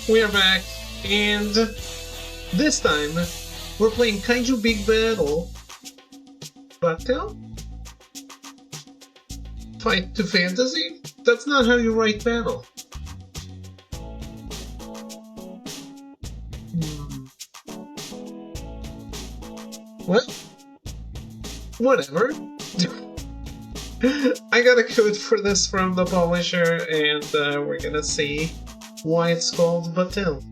We are back, and this time we're playing Kaiju Big Battle. Battel? Fight to Fantasy? That's not how you write battle. What? Whatever. I got a code for this from the publisher, and we're gonna see why it's called Battel.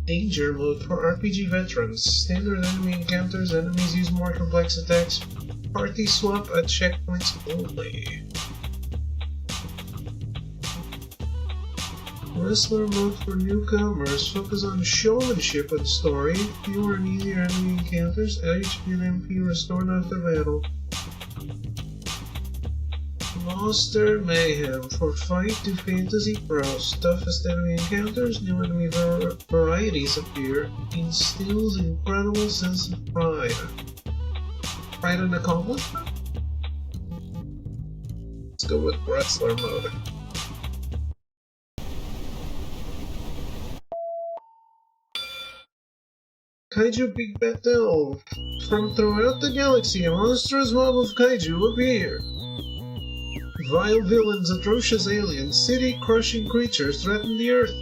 Danger mode for RPG veterans. Standard enemy encounters, enemies use more complex attacks. Party swap at checkpoints only. Wrestler mode for newcomers. Focus on showmanship and story. Fewer and easier enemy encounters. HP and MP restored after battle. Monster Mayhem for Fight to Fantasy Pros. Toughest enemy encounters, new enemy varieties appear. Instills incredible sense of pride. Pride and accomplishment? Let's go with Wrestler mode. Kaiju Big Battel. From throughout the galaxy, a monstrous mob of kaiju appear. Vile villains, atrocious aliens, city-crushing creatures threaten the Earth.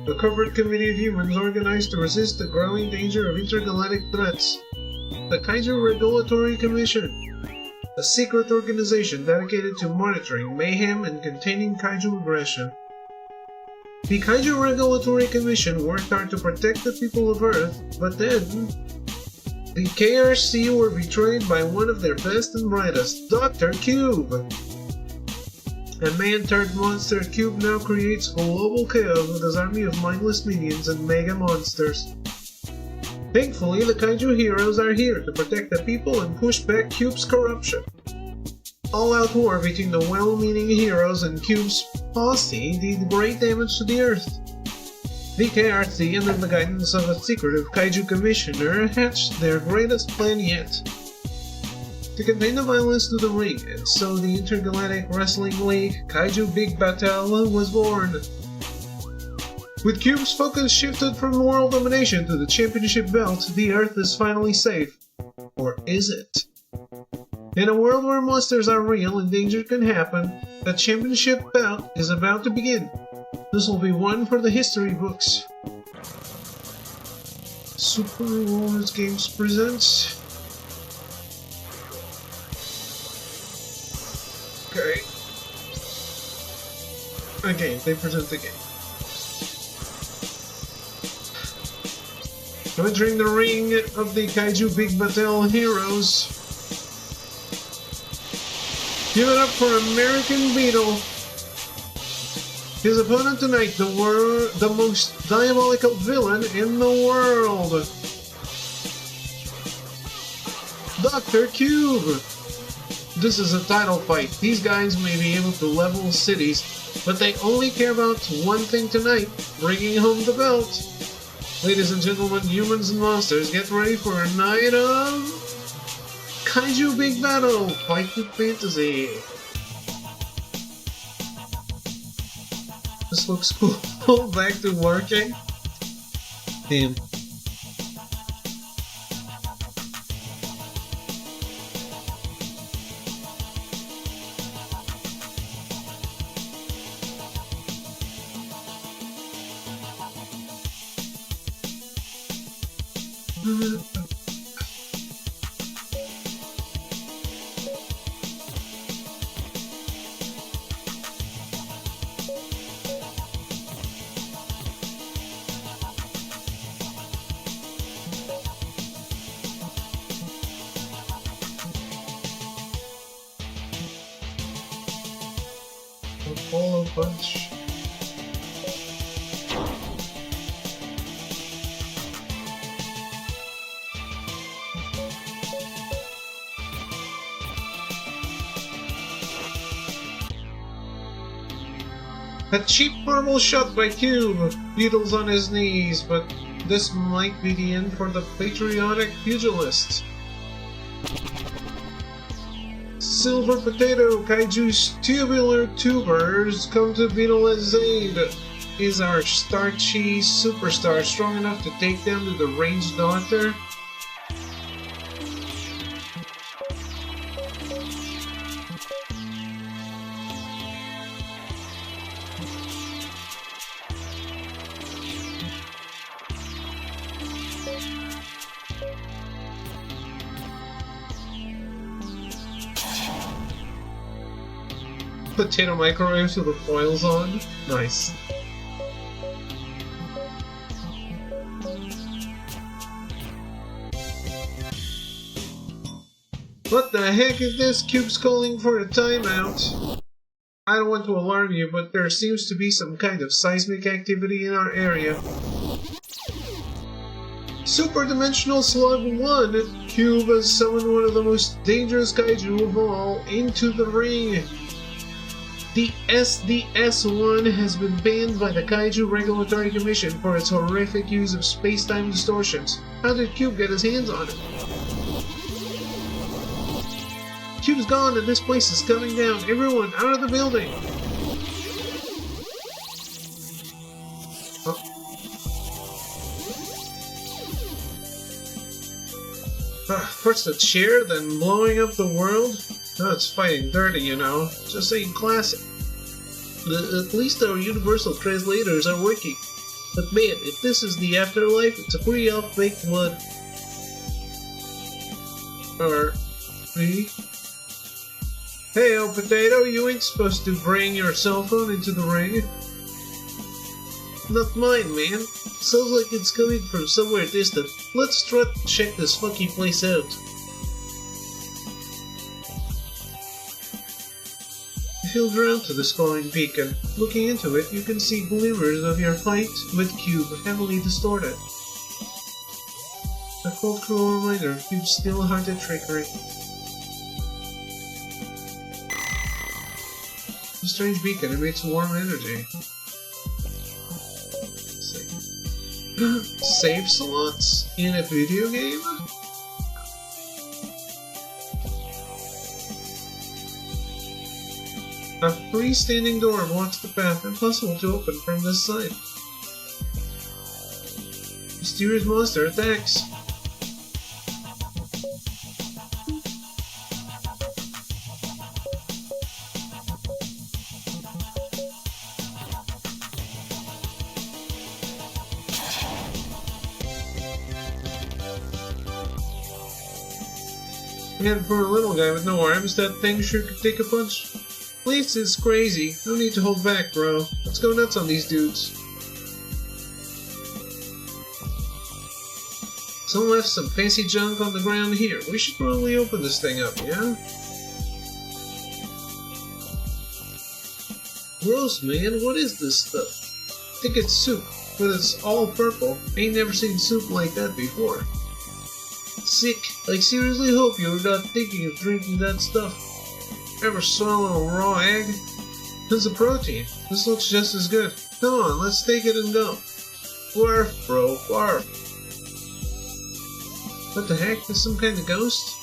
A covert committee of humans organized to resist the growing danger of intergalactic threats. The Kaiju Regulatory Commission, a secret organization dedicated to monitoring mayhem and containing kaiju aggression. The Kaiju Regulatory Commission worked hard to protect the people of Earth, but then the KRC were betrayed by one of their best and brightest, Dr. Cube. A man-turned-monster, Cube now creates global chaos with his army of mindless minions and mega monsters. Thankfully, the Kaiju heroes are here to protect the people and push back Cube's corruption. All-out war between the well-meaning heroes and Cube's posse did great damage to the Earth. The KRC, under the guidance of a secretive Kaiju commissioner, hatched their greatest plan yet. To contain the violence to the ring, and so the Intergalactic Wrestling League, Kaiju Big Battel, was born. With Cube's focus shifted from world domination to the championship belt, the Earth is finally safe. Or is it? In a world where monsters are real and danger can happen, the championship bout is about to begin. This will be one for the history books. Super Wars Games presents. Okay. A game. They present the game. Entering the ring of the Kaiju Big Battel heroes. Give it up for American Beetle. His opponent tonight, the most diabolical villain in the world, Dr. Cube. This is a title fight. These guys may be able to level cities, but they only care about one thing tonight, bringing home the belt. Ladies and gentlemen, humans and monsters, get ready for a night of Kaiju Big Battle, Fight to Fantasy. This looks cool. Back to working. Damn. All a bunch. A cheap marble shot by Cube. Beetle's on his knees, but this might be the end for the patriotic pugilist. Silver Potato, Kaiju's tubular tubers come to Beetle's aid. Is our starchy superstar strong enough to take down to the ranged doctor? Potato microwave with the foils on? Nice. What the heck is this? Cube's calling for a timeout. I don't want to alarm you, but there seems to be some kind of seismic activity in our area. Super-Dimensional Slug 1! Cube has summoned one of the most dangerous kaiju of all into the ring. The SDS-1 has been banned by the Kaiju Regulatory Commission for its horrific use of space-time distortions. How did Cube get his hands on it? Cube's gone and this place is coming down. Everyone, out of the building! First a chair, then blowing up the world? Oh, it's fighting dirty, you know. Just ain't classic. At least our universal translators are working. But man, if this is the afterlife, it's a pretty off-baked one. Or... me? Hey, old potato, you ain't supposed to bring your cell phone into the ring. Not mine, man. Sounds like it's coming from somewhere distant. Let's try to check this funky place out. You feel drawn to this glowing beacon. Looking into it, you can see glimmers of your fight with Cube heavily distorted. A cold, cruel reminder of Cube's still-hearted trickery. The strange beacon emits warm energy. Save slots in a video game? A freestanding door blocks the path, impossible to open from this side. Mysterious monster attacks. And for a little guy with no arms, that thing sure could take a punch. Place is crazy. No need to hold back, bro. Let's go nuts on these dudes. Someone left some fancy junk on the ground here. We should probably open this thing up, yeah? Gross, man. What is this stuff? I think it's soup, but it's all purple. Ain't never seen soup like that before. Sick. I seriously hope you're not thinking of drinking that stuff. Ever swallow a raw egg? It's a protein. This looks just as good. Come on, let's take it and go. Barf, bro, barf. What the heck? Is some kind of ghost?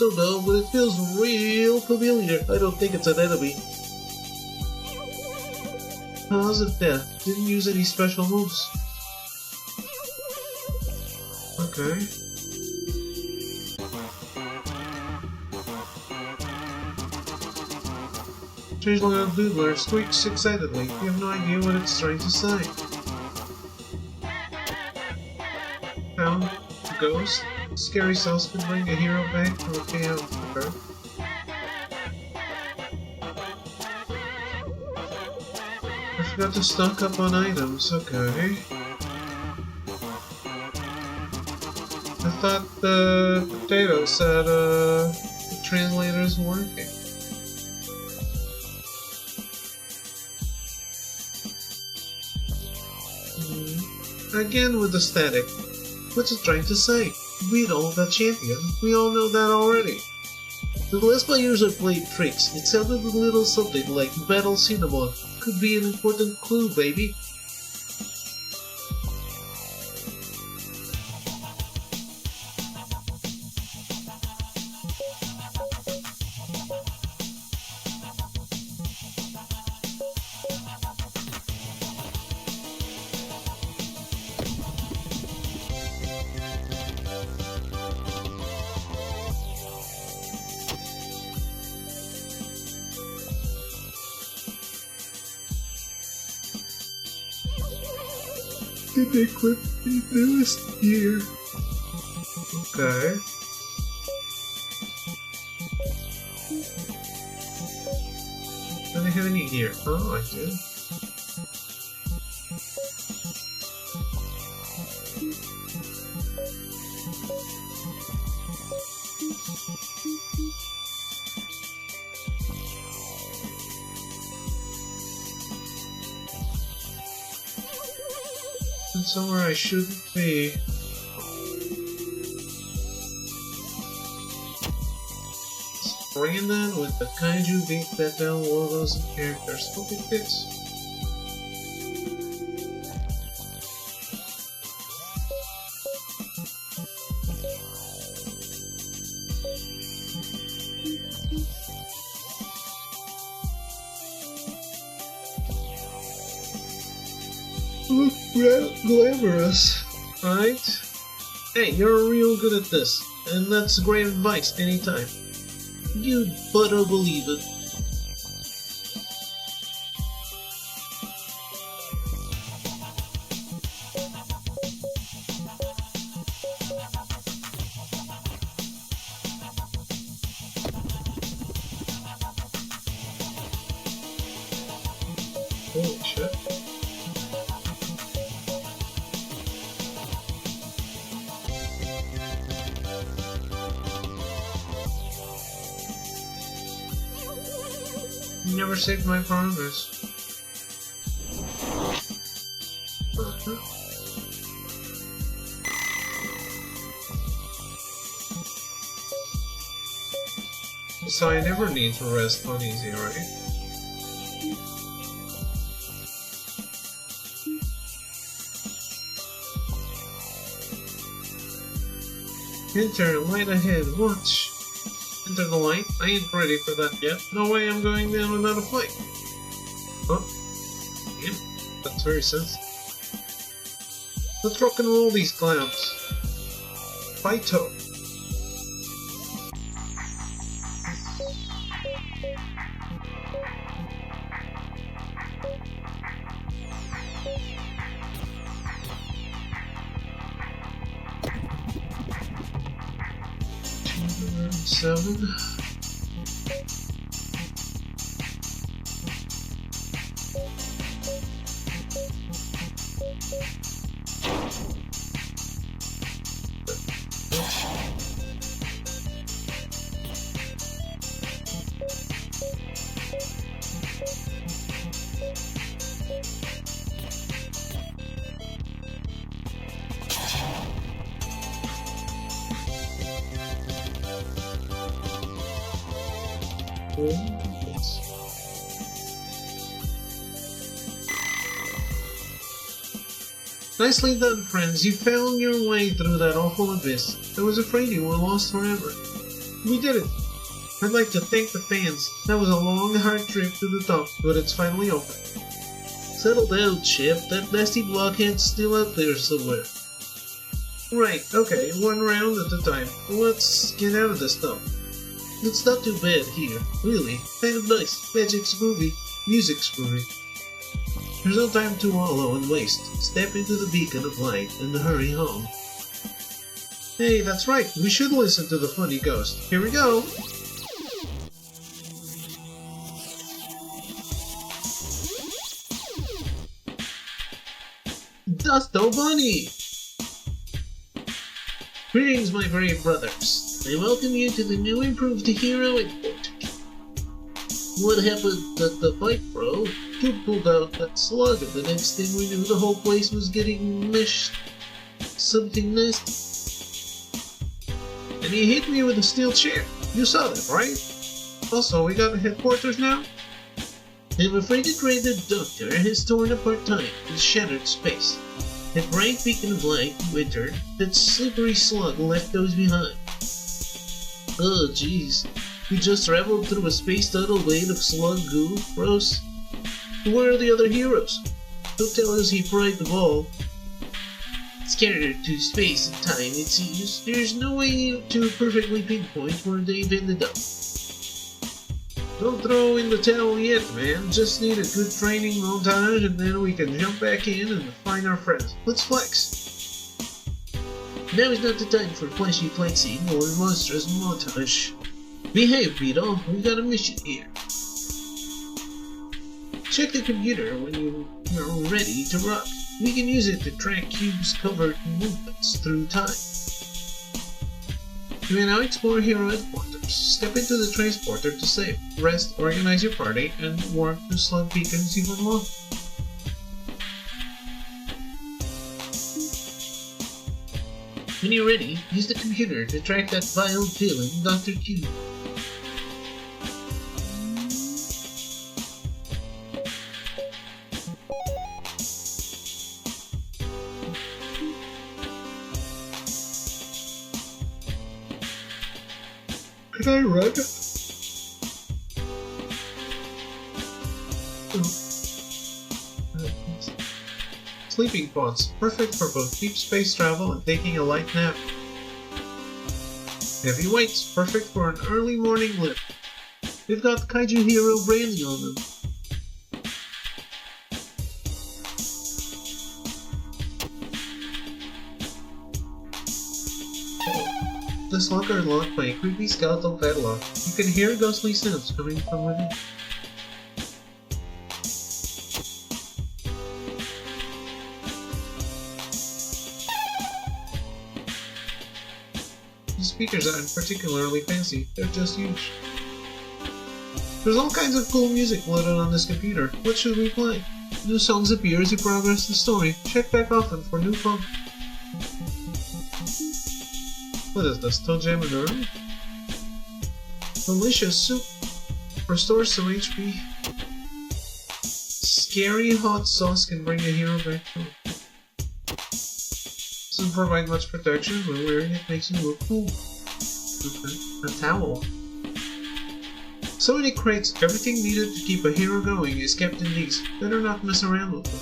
Don't know, but it feels real familiar. I don't think it's an enemy. Cause of death. Didn't use any special moves. Okay. Changeling on Doodler squeaks excitedly. You have no idea what it's trying to say. Found a ghost. Scary cells can bring a hero back from a payout. Okay. I forgot to stock up on items. Okay. I thought the potato said the translator's working. Again with the static. What's it trying to say? Beetle, the champion? We all know that already. The last players have played tricks. It sounded a little something like Battle Cinnamon. Could be an important clue, baby. can equip the newest gear. Okay. Do they have any gear? Oh, I do. That's somewhere I shouldn't be. Brandon with the Kaiju beat Battel logos and characters. Hope it fits. Look glamorous, right? Hey, you're real good at this, and that's great advice anytime. You'd better believe it. Holy shit. You never saved my promise. So I never need to rest on easy, right? Enter, light ahead, watch! Enter the light? I ain't ready for that yet. No way I'm going down without a fight. Huh? Yeah, that's very sensitive. Let's rock and roll these clowns. Fighto! Seven. Nicely done, friends. You found your way through that awful abyss. I was afraid you were lost forever. We did it. I'd like to thank the fans. That was a long, hard trip to the top, but it's finally over. Settle down, Chip. That nasty blockhead's still out there somewhere. Right, okay, one round at a time. Let's get out of this stuff. It's not too bad here, really. Kind of nice. Magic's groovy. Music's groovy. There's no time to wallow and waste. Step into the beacon of light and hurry home. Hey, that's right. We should listen to the funny ghost. Here we go. Dusto Bunny! Greetings, my brave brothers. I welcome you to the new improved hero import. What happened at the fight, bro? You pulled out that slug, and the next thing we knew, the whole place was getting meshed. Something nasty. And he hit me with a steel chair. You saw that, right? Also, we got a headquarters now? I'm afraid the Greater Doctor has torn apart time and shattered space. That bright beacon of light, Winter, that slippery slug left those behind. Oh, jeez. We just traveled through a space tunnel made of slug goo, gross. Where are the other heroes? Don't tell us he fried the ball. Scattered to space and time, it seems. There's no way to perfectly pinpoint where they've ended up. Don't throw in the towel yet, man. Just need a good training montage and then we can jump back in and find our friends. Let's flex. Now is not the time for fleshy flexing or monstrous montage. Behave, Beetle. We got a mission here. Check the computer when you're ready to rock. We can use it to track Cube's covert movements through time. You may now explore hero headquarters. Step into the transporter to save, rest, organize your party, and warp to Slug Beacon Season 1. When you're ready, use the computer to track that vile villain, Dr. Cube. Can I run? Sleeping pods, perfect for both deep space travel and taking a light nap. Heavy weights, perfect for an early morning lift. They've got Kaiju hero branding on them. This locker is locked by a creepy skeletal padlock. You can hear ghostly sounds coming from within. The speakers aren't particularly fancy, they're just huge. There's all kinds of cool music loaded on this computer. What should we play? New songs appear as you progress the story. Check back often for new fun. What is this, Toe Jam and Earl? Delicious soup. Restores some HP. Scary hot sauce can bring a hero back home. Doesn't provide much protection, but wearing it makes you look cool. Okay. A towel. So many crates, everything needed to keep a hero going is kept in these. Better not mess around with them.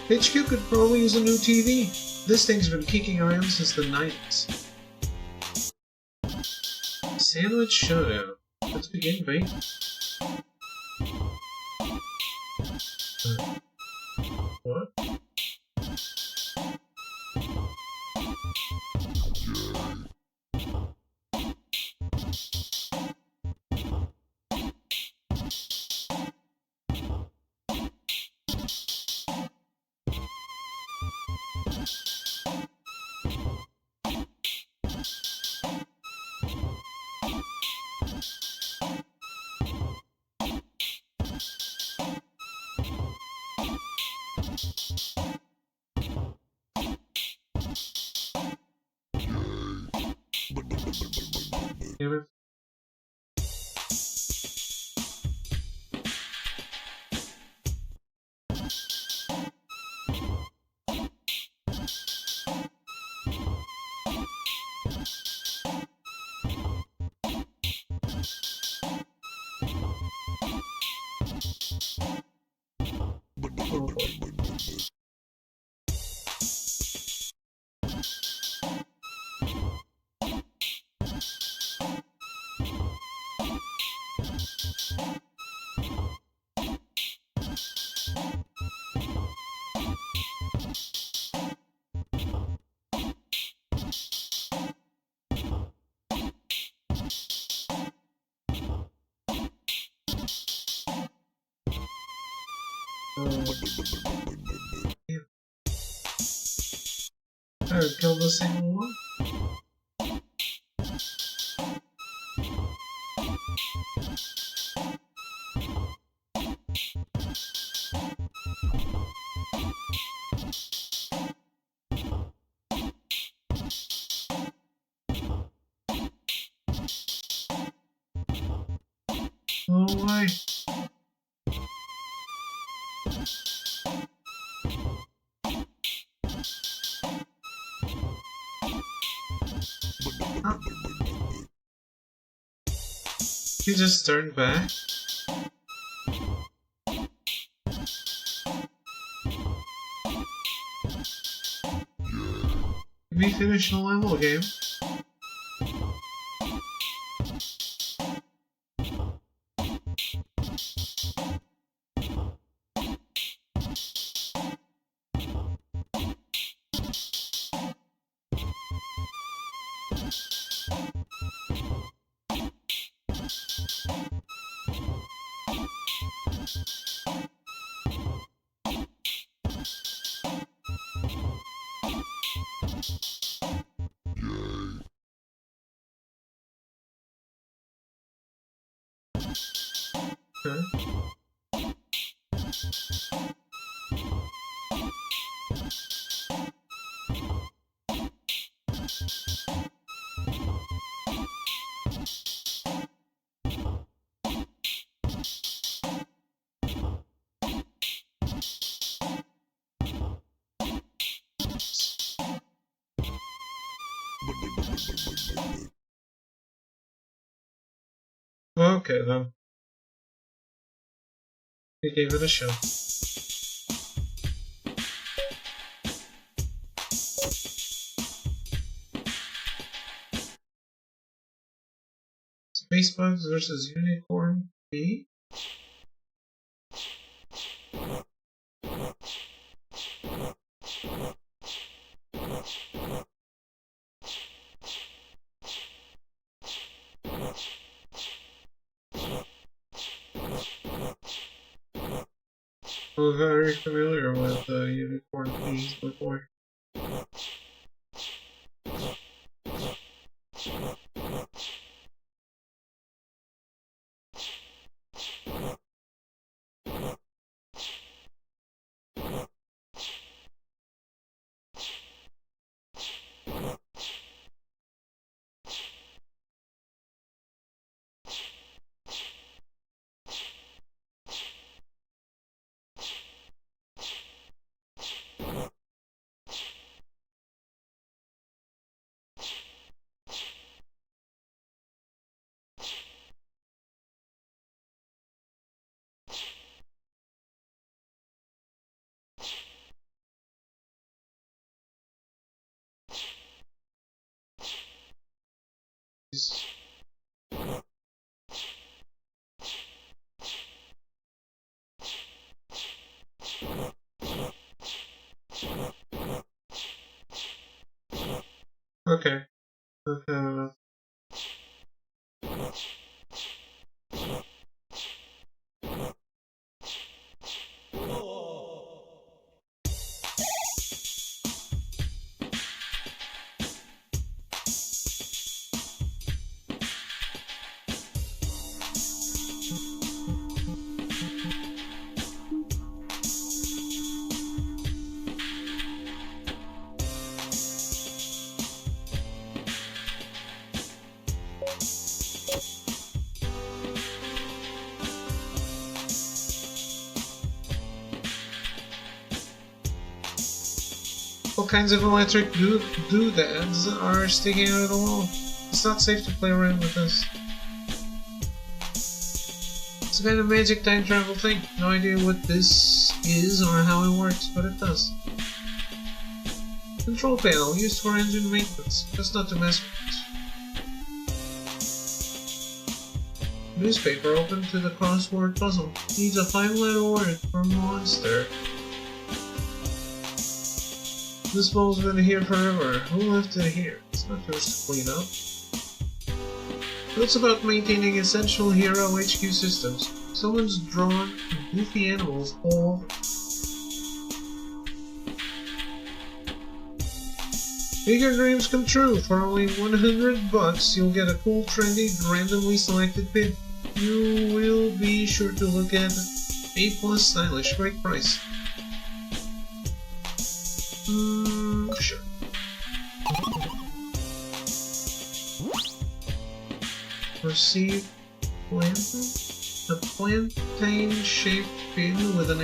HQ could probably use a new TV. This thing's been kicking around since the 90s. Sandwich Showdown. Let's begin, mate. What? Damn it. Oh boy. Damn. I would kill the same one. Oh my. Huh? He just turned back. We finished the level game. Okay then. We gave it a shot. Spacebugs versus Unicorn B? I'm very familiar with Unicorn B's before. Okay. Okay. All kinds of electric doodads are sticking out of the wall. It's not safe to play around with this. It's a kind of magic time travel thing. No idea what this is or how it works, but it does. Control panel used for engine maintenance, just not to mess with it. Newspaper open to the crossword puzzle. Needs a 5-letter word for monster. This ball's been here forever. Who left it here? It's not yours to clean up. It's about maintaining essential hero HQ systems. Someone's drawn goofy animals all over. Bigger dreams come true. For only $100, you'll get a cool, trendy, randomly selected pin. You will be sure to look at A+ stylish. Great price. Sure. Receive plantain? A plantain-shaped pin with an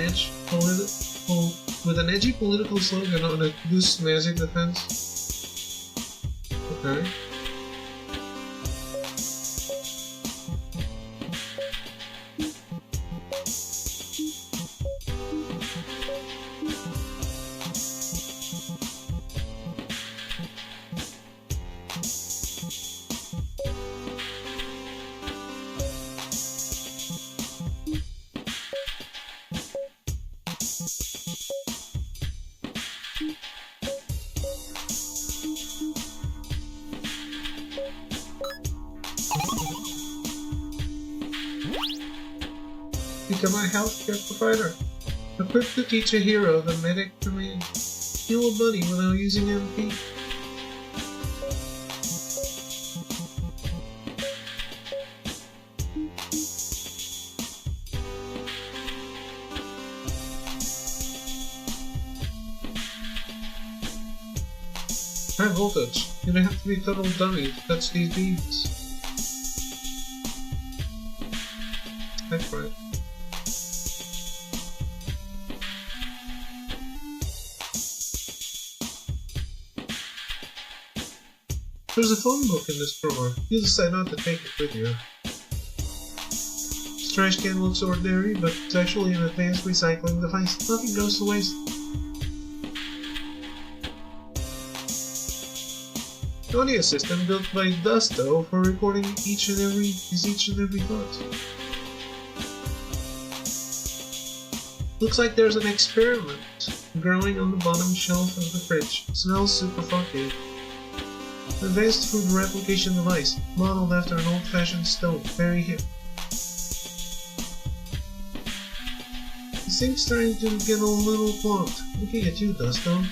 edgy political slogan on a loose magic defense. Okay. become a healthcare provider. Equipped to teach a hero the medic command. Heal a buddy without using MP. High voltage. You don't have to be a total dummy to touch these beams. That's right. There's a phone book in this drawer. You decide not to take it with you. This trash can looks ordinary, but it's actually an advanced recycling device. Nothing goes to waste. Audio system built by Dusto for recording each and every thought. Looks like there's an experiment growing on the bottom shelf of the fridge. Smells super funky. Advanced food replication device, modeled after an old-fashioned stove. Very hip. The sink's starting to get a little clogged. Looking at you, Dusto.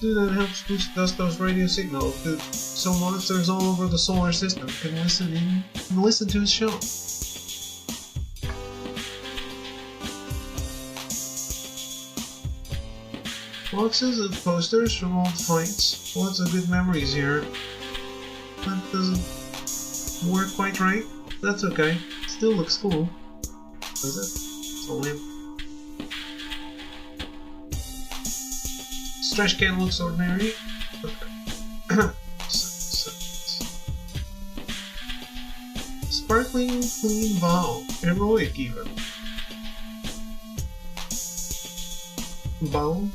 That helps boost Dusto's radio signal so monsters all over the solar system can listen to his show. Boxes of posters from old fights. Lots of good memories here. That doesn't work quite right. That's okay. Still looks cool. Does it? It's a lamp. Trash can looks ordinary. Sparkling clean bowl. Heroic even. Bowl.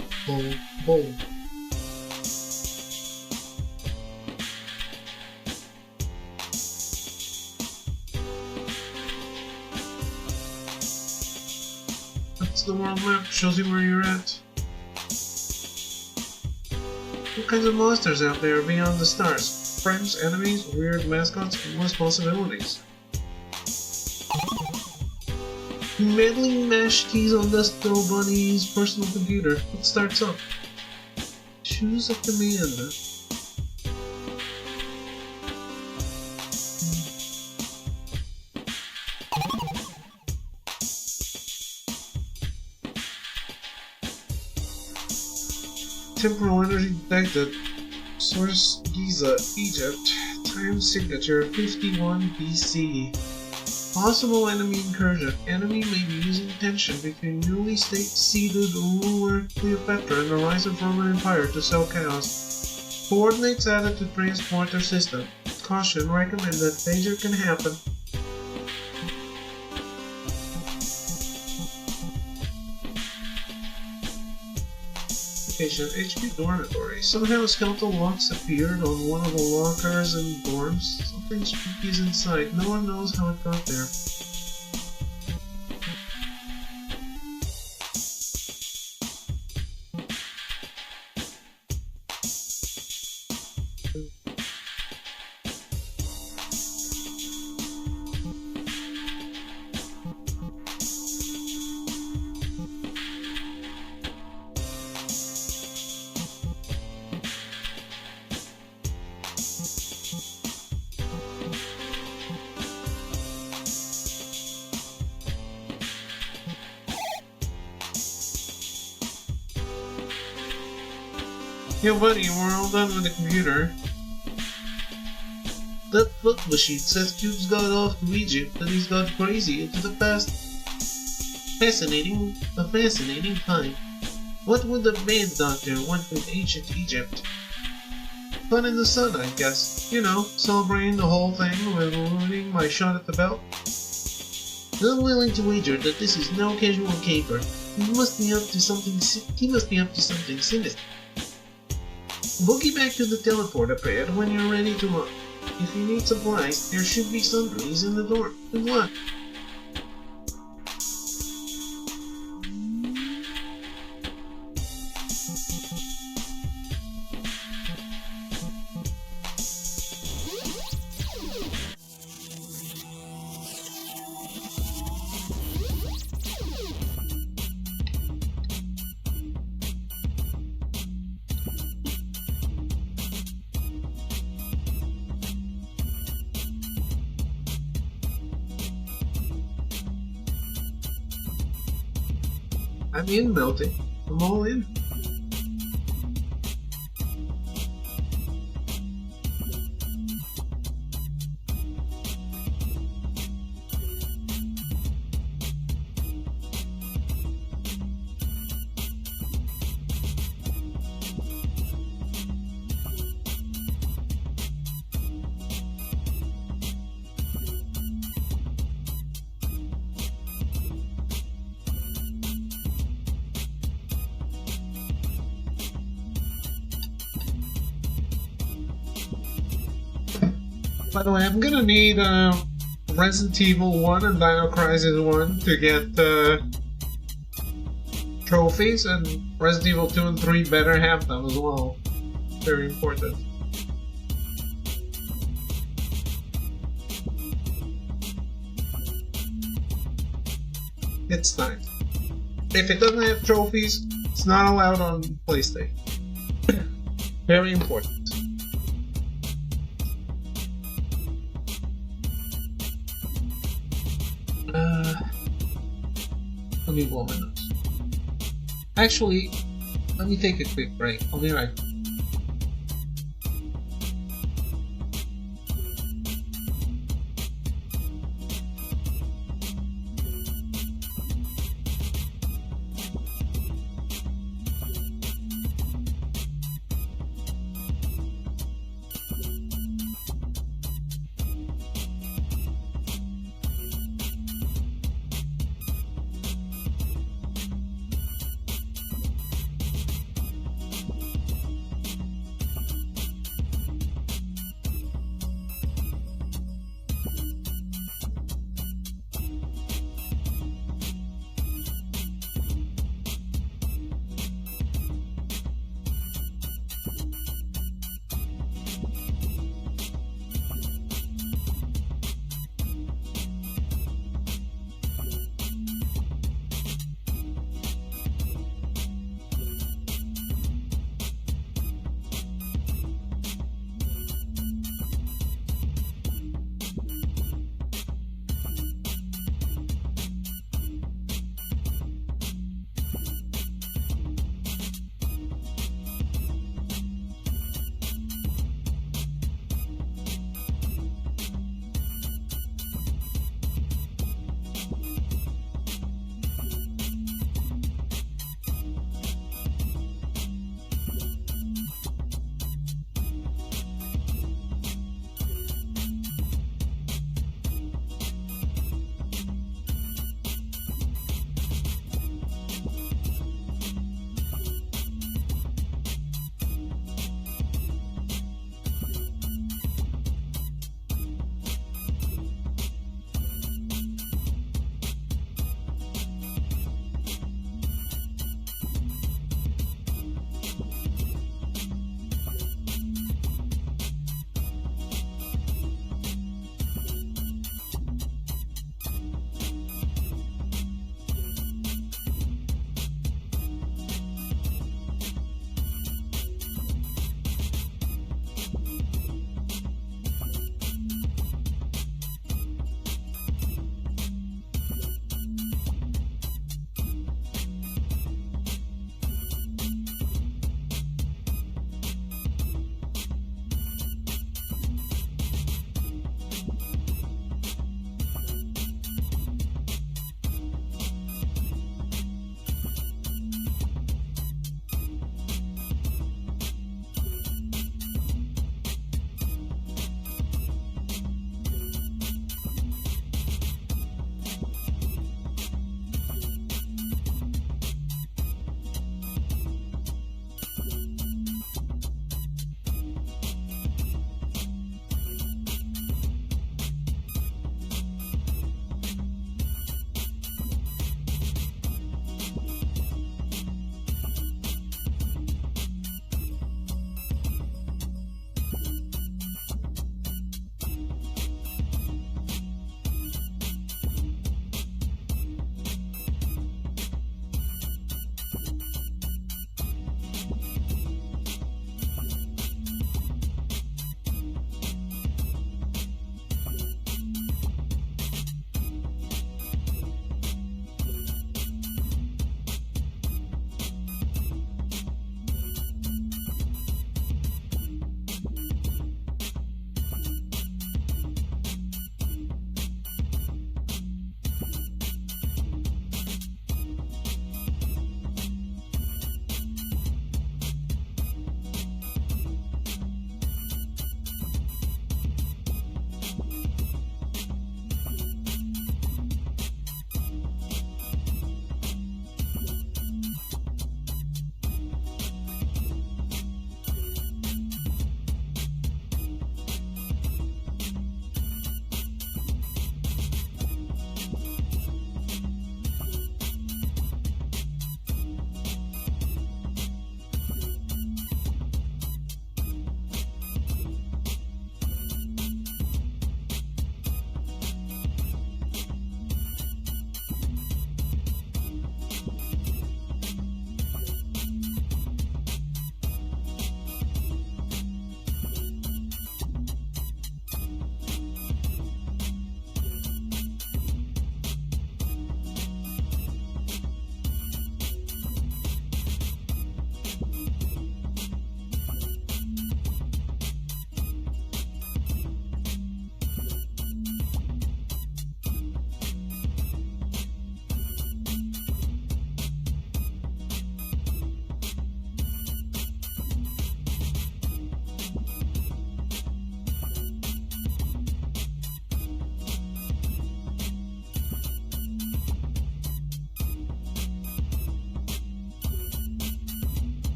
That's the world map. Shows you where you're at. What kinds of monsters out there beyond the stars? Friends, enemies, weird mascots, endless possibilities. Meddling mash keys on Dusto Bunny's personal computer. It starts up. Choose a command. Temporal energy detected. Source Giza, Egypt. Time signature 51 BC. Possible enemy incursion. Enemy may be using tension between newly seated ruler Cleopatra and the rise of Roman Empire to sow chaos. Coordinates added to transporter system. Caution recommended. Danger can happen. HP dormitory. Somehow skeletal locks appeared on one of the lockers in dorms. Something spooky is inside. No one knows how it got there. Yo buddy, we're all done with the computer. That book machine says Cube's got off to Egypt and he's gone crazy into the past. A fascinating time. What would the band doctor want with ancient Egypt? Fun in the sun, I guess. You know, celebrating the whole thing with ruining my shot at the belt. I'm willing to wager that this is no casual caper. He must be up to something sinister. Boogie back to the teleporter pad when you're ready to run. If you need supplies, there should be sundries in the door. Good luck. I'm in, Melty. I'm all in. By the way, I'm gonna need Resident Evil 1 and Dino Crisis 1 to get trophies, and Resident Evil 2 and 3 better have them as well. Very important. It's time. If it doesn't have trophies, it's not allowed on PlayStation. Very important. Let me blow my nose. Actually, let me take a quick break. I'll be right back.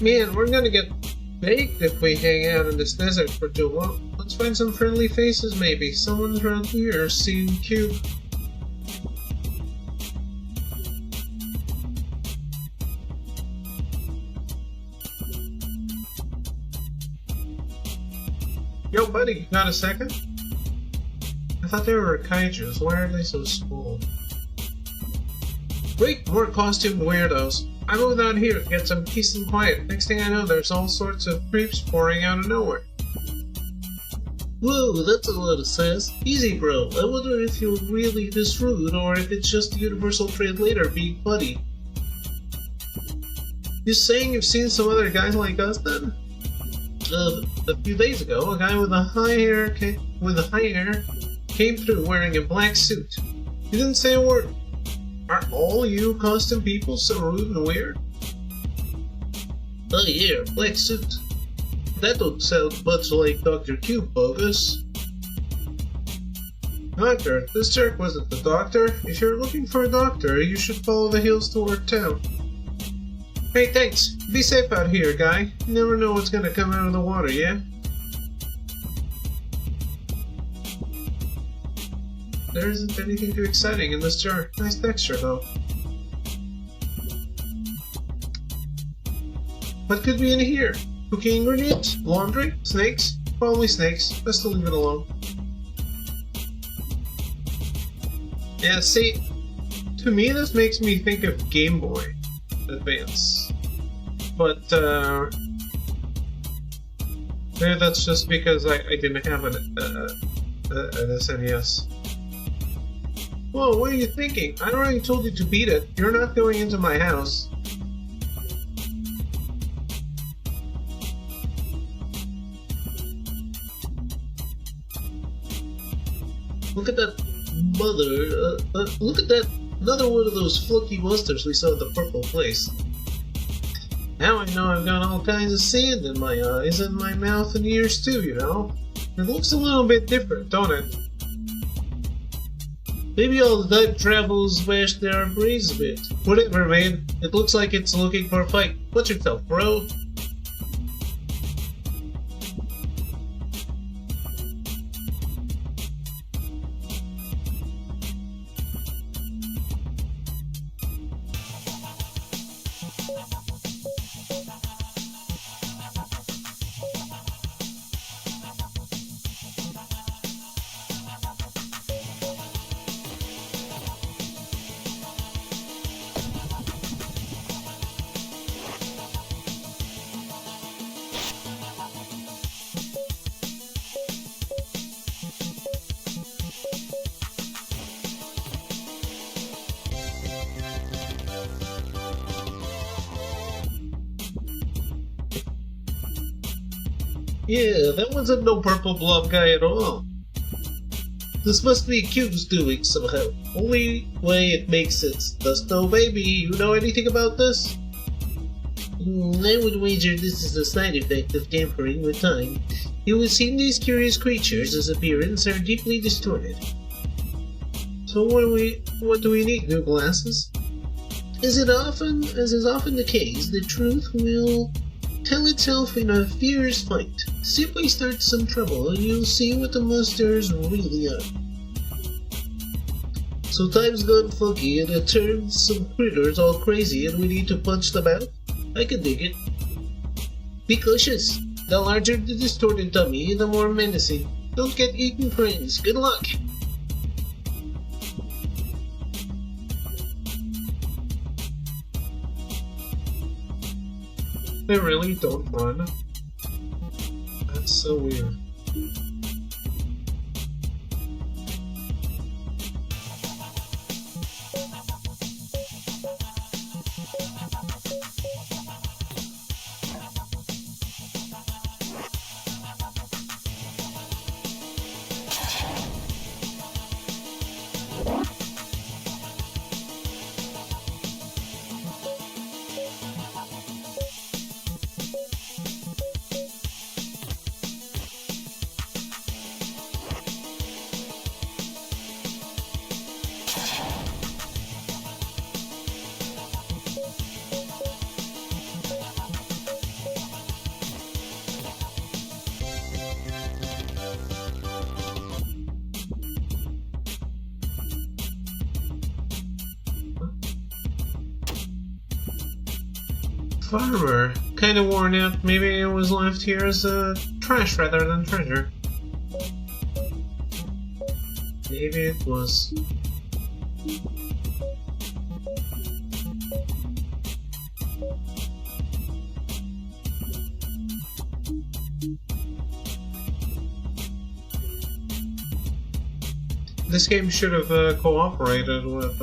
Man, we're gonna get baked if we hang out in this desert for too long. Let's find some friendly faces maybe. Someone's around here seeing cute. Yo, buddy, got a second? I thought they were kaijus. Why are they so small? Wait, more costumed weirdos. I moved out here to get some peace and quiet. Next thing I know, there's all sorts of creeps pouring out of nowhere. Whoa, that's a lot of sass. Easy, bro. I wonder if you're really this rude, or if it's just the universal translator being funny. You saying you've seen some other guys like us, then? A few days ago, a guy with high hair came through wearing a black suit. He didn't say a word. Are all you costume people so rude and weird? Oh yeah, black suit. That don't sound much like Dr. Q, bogus. Doctor, this jerk wasn't the doctor. If you're looking for a doctor, you should follow the hills toward town. Hey, thanks. Be safe out here, guy. You never know what's gonna come out of the water, yeah? There isn't anything too exciting in this jar. Nice texture, though. What could be in here? Cooking ingredients? Laundry? Snakes? Probably snakes. Best to leave it alone. Yeah, see, to me this makes me think of Game Boy Advance. But, maybe that's just because I didn't have an SNES. Whoa, what are you thinking? I already told you to beat it. You're not going into my house. Look at that mother, look at that, another one of those fluky monsters we saw at the purple place. Now I know I've got all kinds of sand in my eyes and my mouth and ears too, you know? It looks a little bit different, don't it? Maybe all the time travel smashed their brains a bit. Whatever, man. It looks like it's looking for a fight. Watch yourself, bro. Yeah, that wasn't no purple blob guy at all. This must be Q's doing somehow. Only way it makes sense. Dusto baby, you know anything about this? I would wager this is a side effect of tampering with time. You will see these curious creatures' as appearance are deeply distorted. So what do we need, new glasses? As is often the case, the truth will tell itself in a fierce fight. Simply start some trouble and you'll see what the monsters really are. So time's gone funky and it turns some critters all crazy and we need to punch them out? I can dig it. Be cautious. The larger the distorted dummy, the more menacing. Don't get eaten, friends. Good luck! They really don't run. That's so weird. Farmer. Kinda worn out. Maybe it was left here as trash rather than treasure. Maybe it was. This game should have cooperated with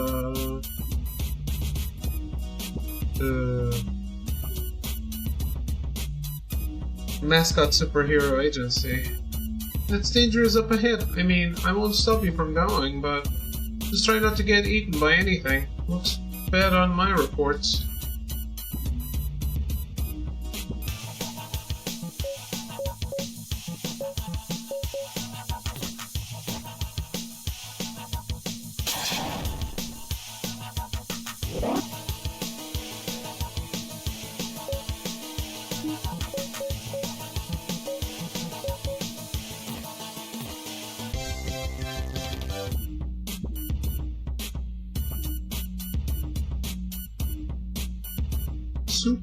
Mascot Superhero Agency. It's dangerous up ahead. I mean, I won't stop you from going, but just try not to get eaten by anything. Looks bad on my reports. Soup.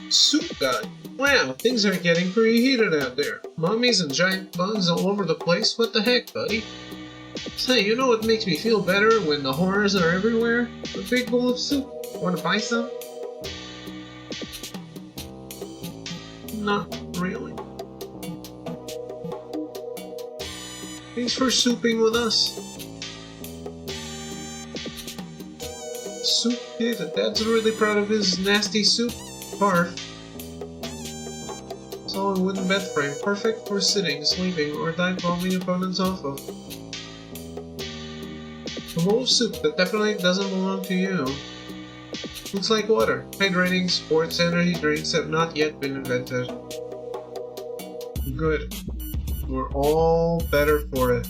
Soup guy. Wow, things are getting pretty heated out there. Mummies and giant bugs all over the place. What the heck, buddy? Say, you know what makes me feel better when the horrors are everywhere? A big bowl of soup. Wanna buy some? Not really. Thanks for souping with us. Soup kid, Dad's really proud of his nasty soup. Barf. Solid wooden bed frame, perfect for sitting, sleeping, or dive bombing opponents off of. A bowl of soup that definitely doesn't belong to you. Looks like water. Hydrating sports energy drinks have not yet been invented. Good. We're all better for it.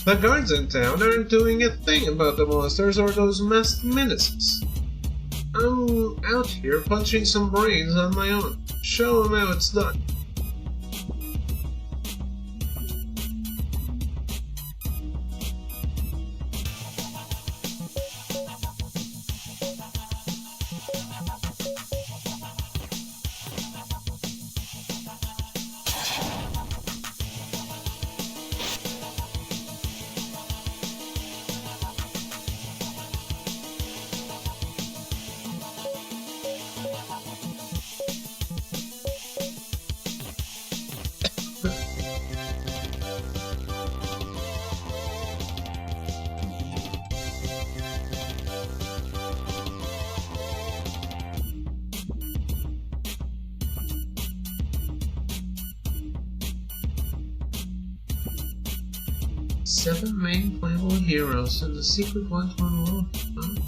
The guards in town aren't doing a thing about the monsters or those masked menaces. I'm out here punching some brains on my own. Show them how it's done. Seven main playable heroes and the secret one to unlock. Huh?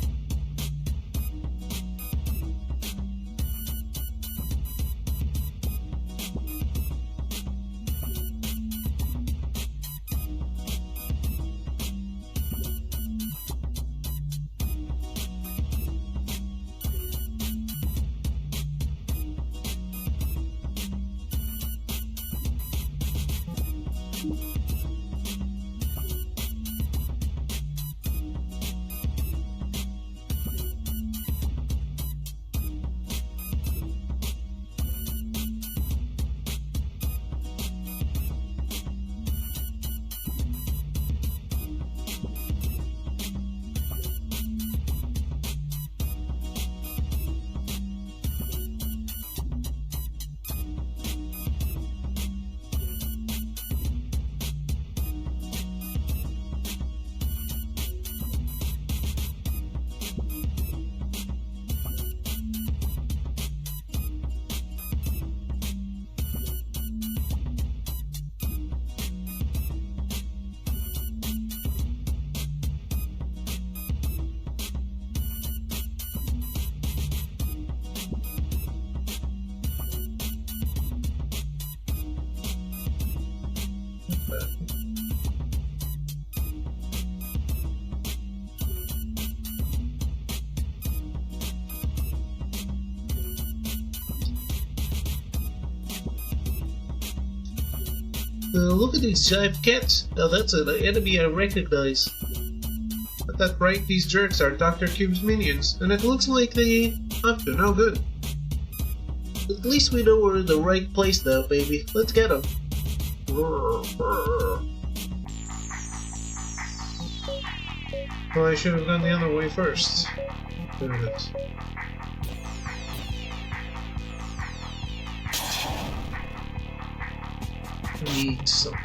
Look at these giant cats. Now that's an enemy I recognize. At that rate, these jerks are Dr. Cube's minions, and it looks like they up to no good. At least we know we're in the right place now, baby. Let's get them. Well, I should have gone the other way first. There it is. Need some.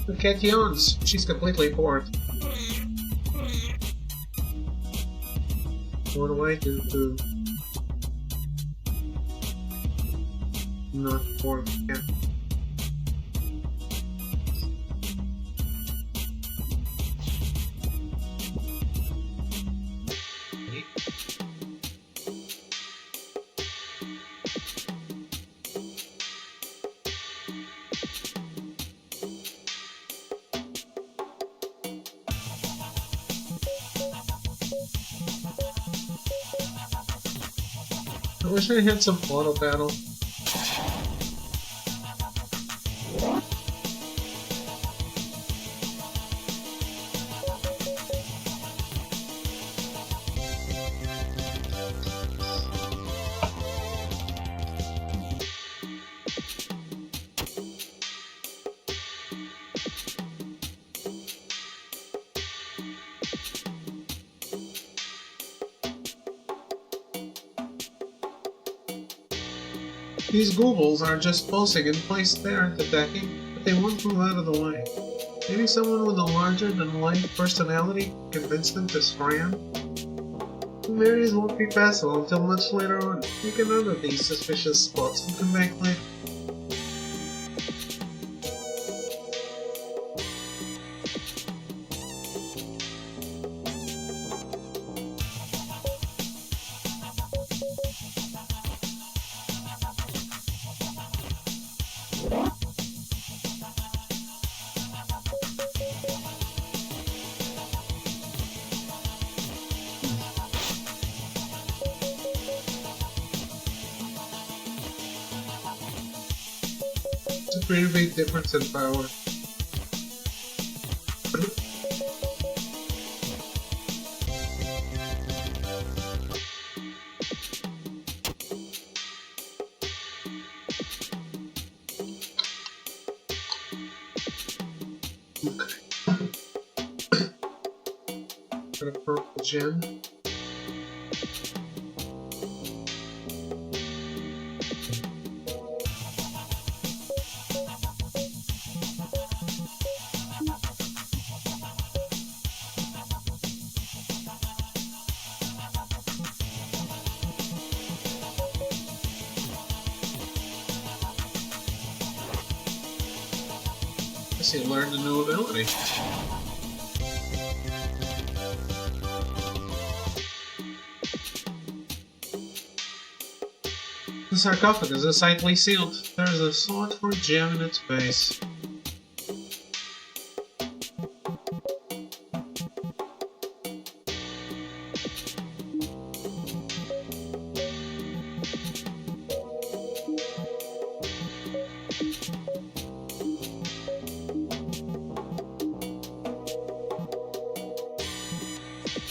The cat yawns. She's completely bored. What do I do to not bore the cat? I wish I had some auto battle. These Googles are just posing in place there at attacking, but they won't move out of the way. Maybe someone with a larger-than-life personality convince them to scram? The Marys won't be passable until much later on. We can honor these suspicious spots and come back later. It's a pretty big difference in power. Got a purple gem. He learned a new ability. The sarcophagus is tightly sealed. There is a slot for a gem in its base.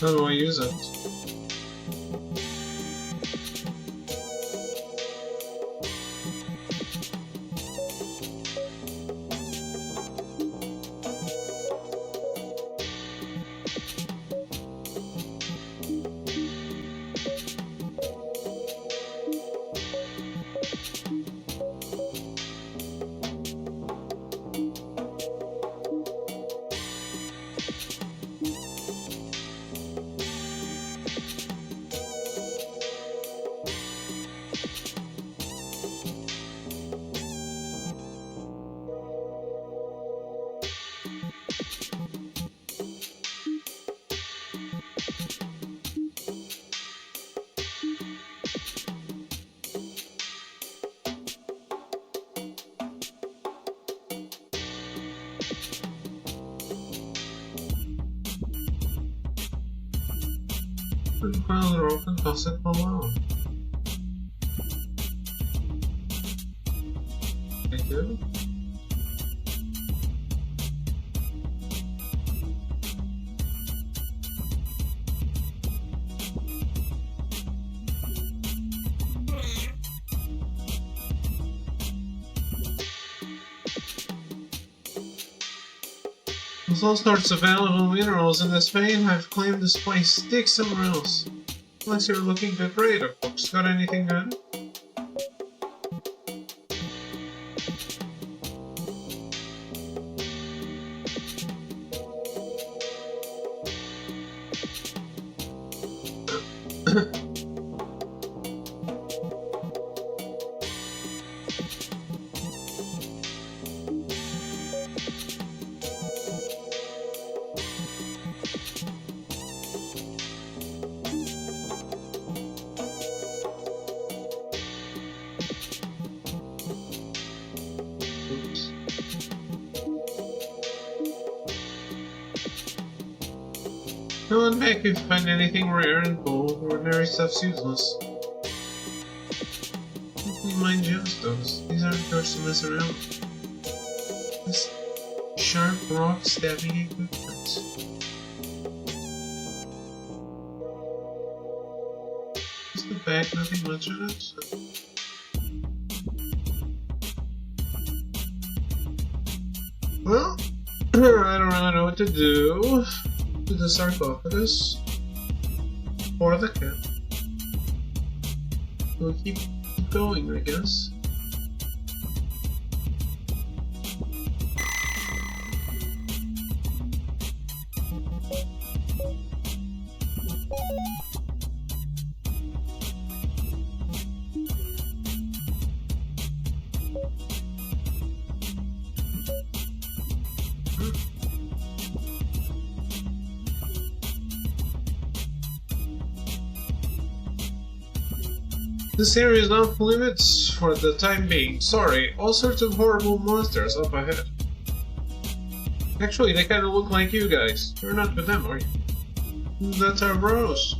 How do I use it? File the rope and toss it below. Thank you. With all sorts of valuable minerals in this vein, I've claimed this place. Dig somewhere else. Unless you're looking to trade, of course. Got anything good? Go on back if you find anything rare and gold. Ordinary stuff's useless. Don't mind gemstones. These aren't yours to mess around. This sharp rock stabbing equipment. Is the bag nothing much in it? Well, I don't really know what to do. To the sarcophagus or the cat. We'll keep going, I guess. This area is off limits for the time being. Sorry, all sorts of horrible monsters up ahead. Actually, they kinda look like you guys. You're not with them, are you? That's our bros.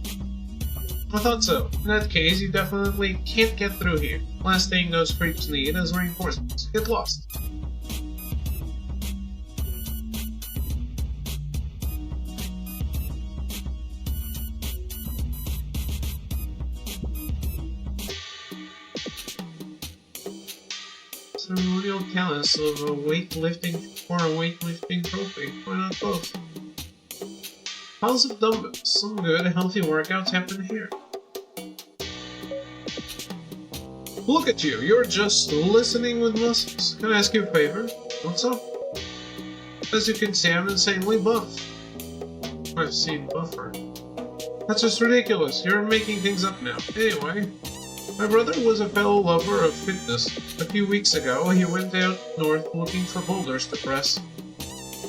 I thought so. In that case, you definitely can't get through here. Last thing those creeps need is reinforcements. Get lost. Ceremonial callus of a weightlifting trophy. Why not both? Piles of dumbbells. Some good, healthy workouts happen here. Look at you, you're just listening with muscles. Can I ask you a favor? What's up? As you can see, I'm insanely buff. I've seen buffer. That's just ridiculous. You're making things up now. Anyway, my brother was a fellow lover of fitness. A few weeks ago, he went out north looking for boulders to press.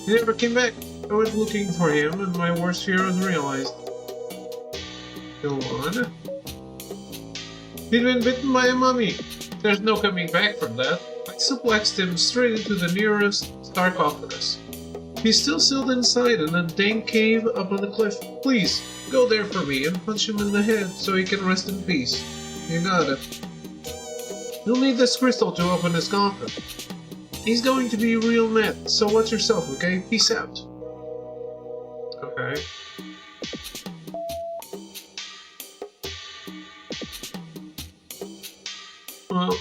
He never came back. I went looking for him, and my worst fear was realized. Go on. He'd been bitten by a mummy. There's no coming back from that. I suplexed him straight into the nearest sarcophagus. He's still sealed inside in a dank cave up on the cliff. Please, go there for me and punch him in the head so he can rest in peace. You got it. You'll need this crystal to open his coffin. He's going to be real mad, so watch yourself, okay? Peace out. Okay. Well,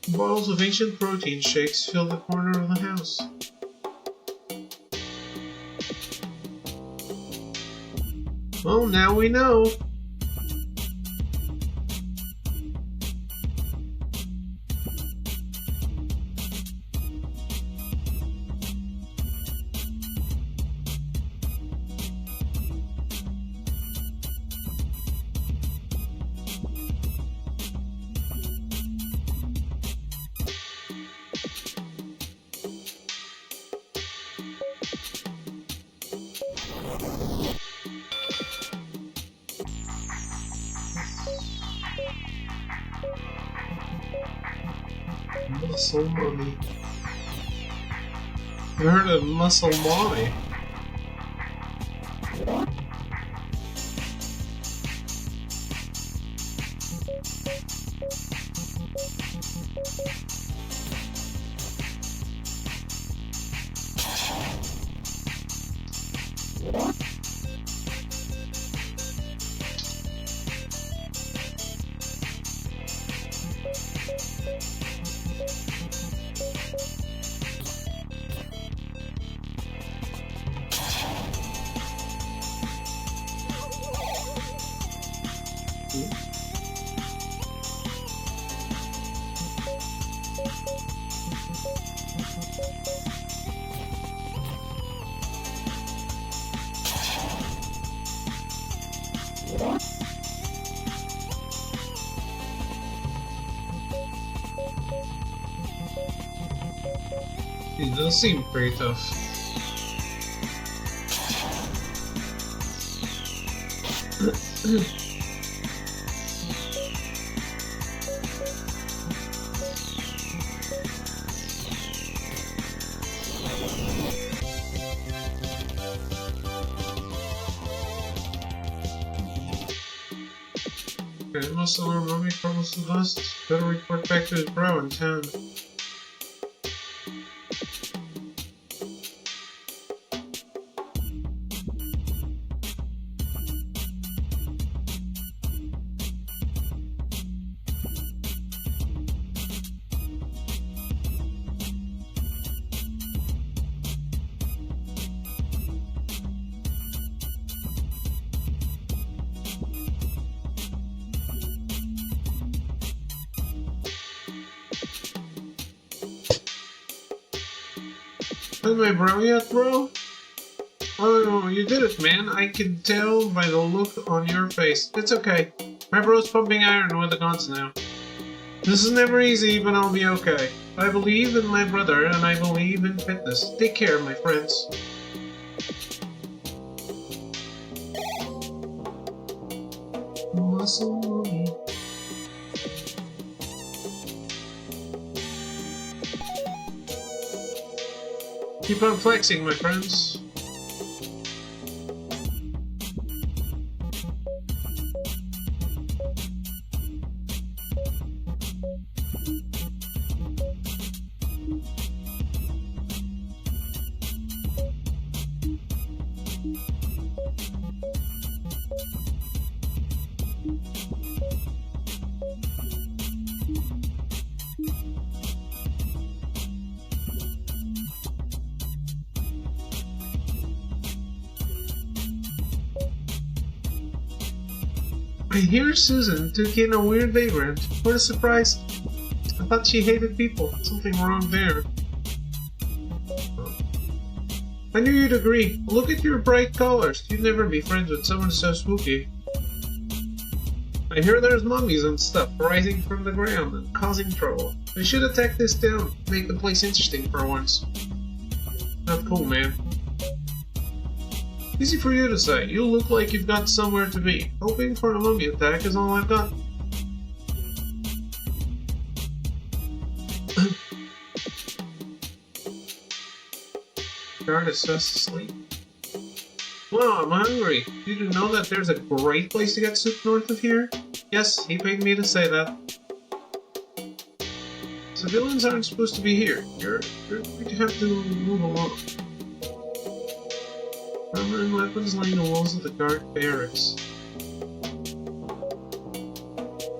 bottles of ancient protein shakes fill the corner of the house. Well, now we know. Muscle mommy. I heard of muscle mommy. He does seem pretty tough. Okay, muscle arm mummy crumbles to dust. Better report back to his bro in town. Is my bro yet, bro? Oh, you did it, man. I can tell by the look on your face. It's okay. My bro's pumping iron with the guns now. This is never easy, but I'll be okay. I believe in my brother, and I believe in fitness. Take care, my friends. Muscle mommy. Keep on flexing, my friends. I hear Susan took in a weird vagrant. What a surprise. I thought she hated people. Something wrong there. I knew you'd agree. Look at your bright colors. You'd never be friends with someone so spooky. I hear there's mummies and stuff rising from the ground and causing trouble. We should attack this town. Make the place interesting for once. Not cool, man. Easy for you to say. You look like you've got somewhere to be. Hoping for a mummy attack is all I've got. Guard is fast asleep. Wow, I'm hungry. Did you know that there's a great place to get soup north of here? Yes, he paid me to say that. Civilians aren't supposed to be here. You're going to have to move along. Armor and weapons line the walls of the guard barracks.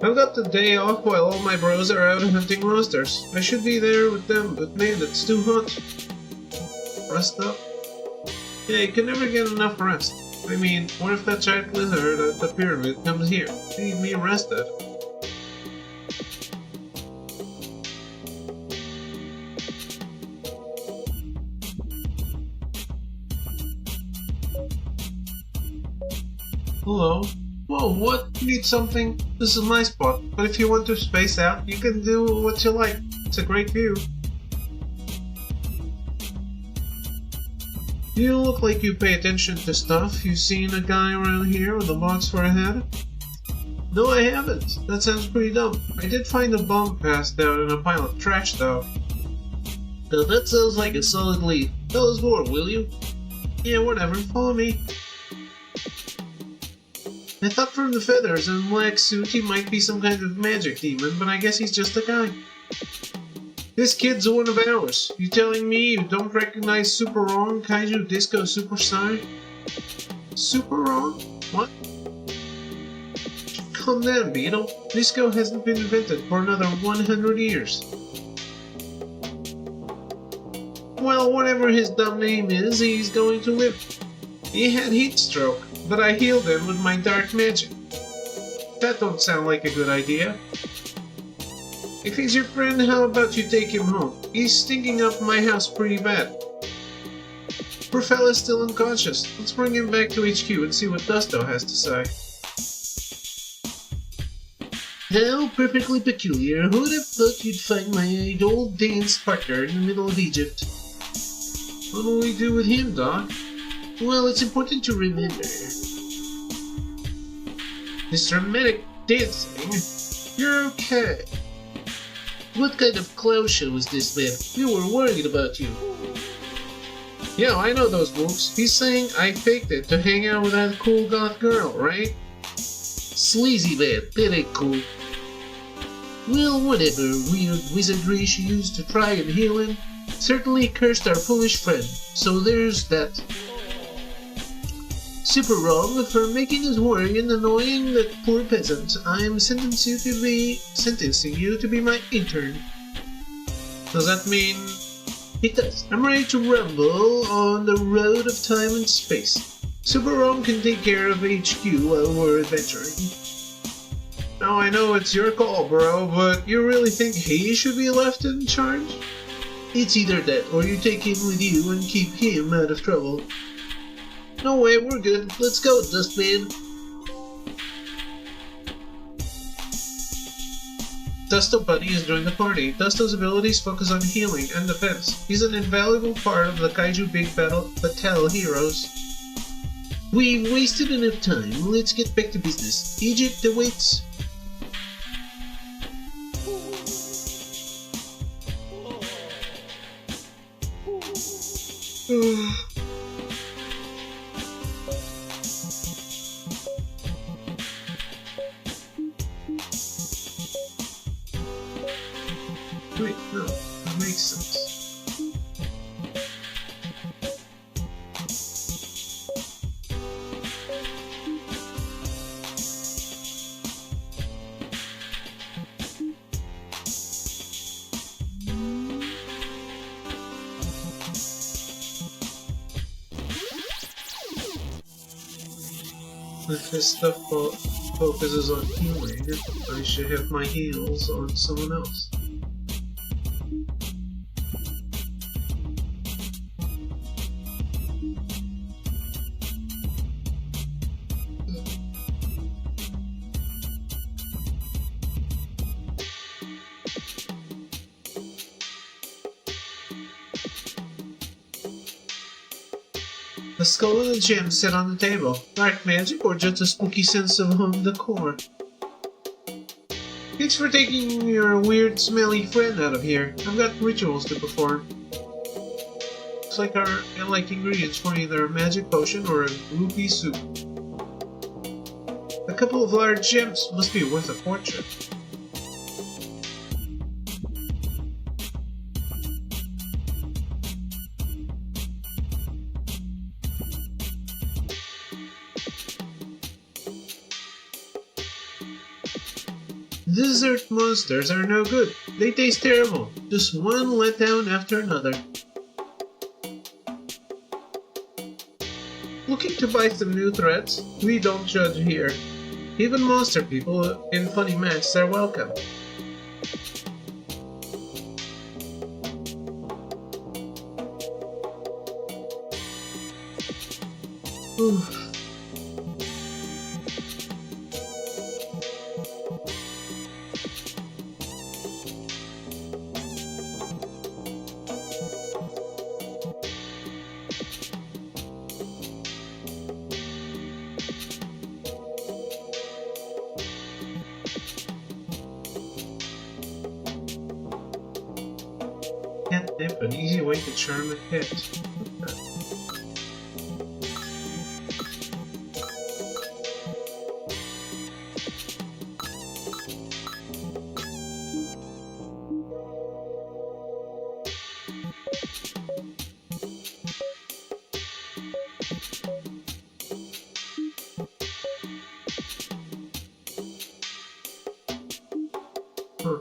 I've got the day off while all my bros are out hunting monsters. I should be there with them, but man, it's too hot. Rest up? Yeah, you can never get enough rest. I mean, what if that giant lizard at the pyramid comes here? Leave me arrested. Hello? Whoa, what? You need something? This is my spot, but if you want to space out, you can do what you like. It's a great view. You look like you pay attention to stuff. You seen a guy around here with a box for a head? No, I haven't. That sounds pretty dumb. I did find a bomb passed out in a pile of trash, though. Now that sounds like a solid lead. Tell us more, will you? Yeah, whatever. Follow me. I thought from the feathers and black suit he might be some kind of magic demon, but I guess he's just a guy. This kid's one of ours. You telling me you don't recognize Super Wrong Kaiju Disco Superstar? Super Wrong? What? Calm down, Beetle. Disco hasn't been invented for another 100 years. Well, whatever his dumb name is, he's going to live. He had heat stroke, but I healed him with my dark magic. That don't sound like a good idea. If he's your friend, how about you take him home? He's stinking up my house pretty bad. Poor fella's still unconscious. Let's bring him back to HQ and see what Dusto has to say. How perfectly peculiar. Who'd have thought you'd find my old dance partner in the middle of Egypt? What will we do with him, Doc? Well, it's important to remember. This dramatic dancing? You're okay. What kind of clown show is this, man? We were worried about you. Yeah, I know those moves. He's saying I faked it to hang out with that cool goth girl, right? Sleazy man, that ain't cool. Well, whatever weird wizardry she used to try and heal him certainly cursed our foolish friend, so there's that. Super wrong for making us worry and annoying that poor peasant. I'm sentencing you to be my intern. Does that mean... It does. I'm ready to rumble on the road of time and space. Super wrong can take care of HQ while we're adventuring. Now I know it's your call, bro, but you really think he should be left in charge? It's either that or you take him with you and keep him out of trouble. No way, we're good. Let's go, Dustman. Dusto Buddy has joined the party. Dusto's abilities focus on healing and defense. He's an invaluable part of the Kaiju Big Battel heroes. We've wasted enough time. Let's get back to business. Egypt awaits. Wait, no, that makes sense. If this stuff focuses on healing, I should have my heals on someone else. The skull and the gem sit on the table. Dark magic or just a spooky sense of home decor? Thanks for taking your weird, smelly friend out of here. I've got rituals to perform. Looks like I like ingredients for either a magic potion or a rupee soup. A couple of large gems must be worth a fortune. Dessert monsters are no good. They taste terrible. Just one letdown after another. Looking to buy some new threads? We don't judge here. Even monster people in funny masks are welcome. Oof. Catnip, an easy way to charm a cat. Huh.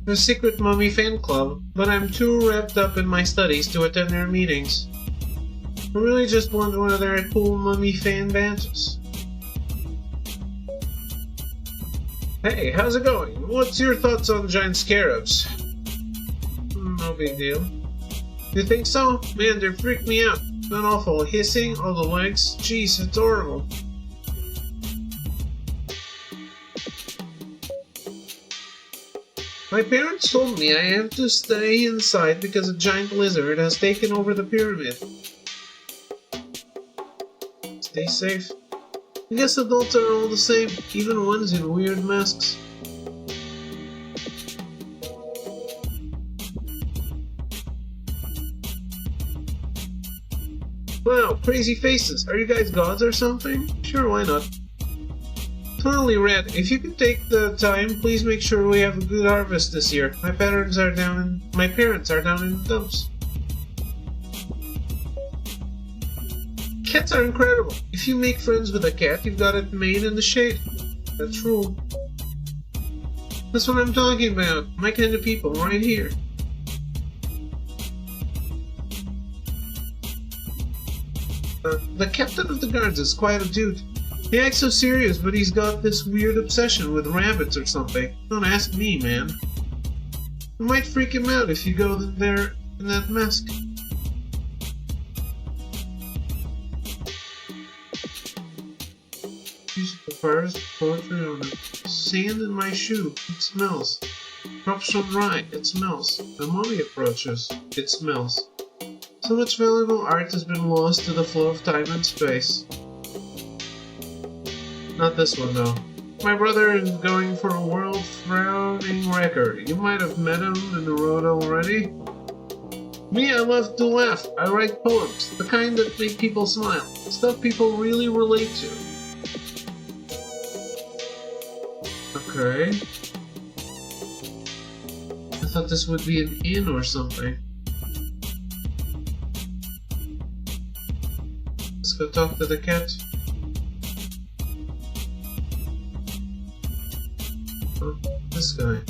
A secret mummy fan club, but I'm too wrapped up in my studies to attend their meetings. I really just want one of their cool mummy fan badges. Hey, how's it going? What's your thoughts on giant scarabs? No big deal. You think so? Man, they freak me out. That awful hissing, all the legs. Jeez, it's horrible. My parents told me I have to stay inside because a giant lizard has taken over the pyramid. Stay safe. I guess adults are all the same, even ones in weird masks. Wow, crazy faces. Are you guys gods or something? Sure, why not? Totally rad. If you could take the time, please make sure we have a good harvest this year. My parents are down in the dumps. Cats are incredible. If you make friends with a cat, you've got it made in the shade. That's true. That's what I'm talking about. My kind of people, right here. The captain of the guards is quite a dude. He acts so serious, but he's got this weird obsession with rabbits or something. Don't ask me, man. It might freak him out if you go there in that mask. Use the fires poetry on the sand in my shoe. It smells. Drops from rye. It smells. The mummy approaches. It smells. So much valuable art has been lost to the flow of time and space. Not this one, though. My brother is going for a world frowning record. You might have met him in the road already. Me, I love to laugh. I write poems, the kind that make people smile. Stuff people really relate to. Okay. I thought this would be an inn or something. Let's go talk to the cat. this guy.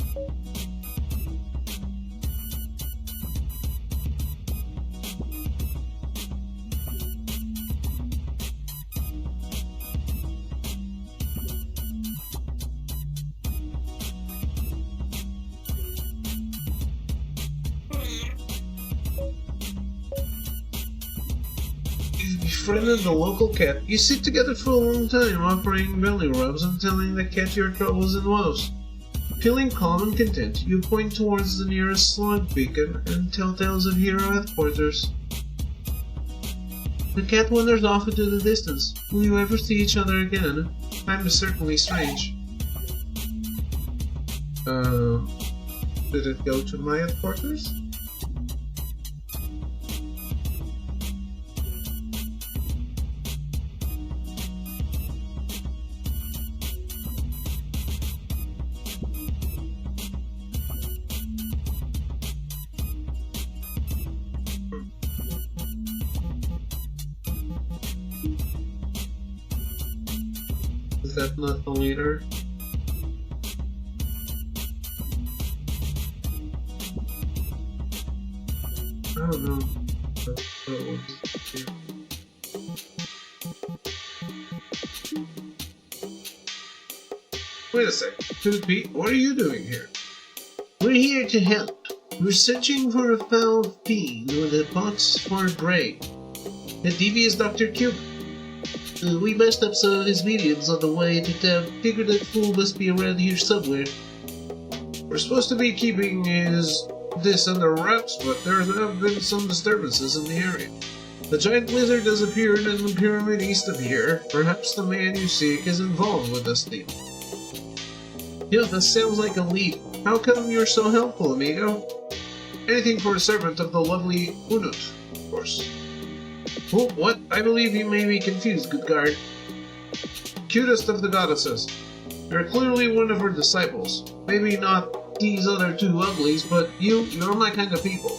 You've befriended the local cat. You sit together for a long time, offering belly rubs and telling the cat your troubles and woes. Feeling calm and content, you point towards the nearest slug beacon and tell tales of hero headquarters. The cat wanders off into the distance. Will you ever see each other again? Time is certainly strange. Did it go to my headquarters? Is that not the leader? I don't know. Wait a sec. Could it be? What are you doing here? We're here to help. We're searching for a foul fiend with a box for brain. A devious Dr. Cube. We messed up some of his mediums on the way to town. Figured that fool must be around here somewhere. We're supposed to be keeping this under wraps, but there have been some disturbances in the area. The giant lizard has appeared in the pyramid east of here. Perhaps the man you seek is involved with this deal. Yeah, that sounds like a lead. How come you're so helpful, amigo? Anything for a servant of the lovely Unut, of course. Oh, what? I believe you may be confused, good guard. Cutest of the goddesses. You're clearly one of her disciples. Maybe not these other two uglies, but you're my kind of people.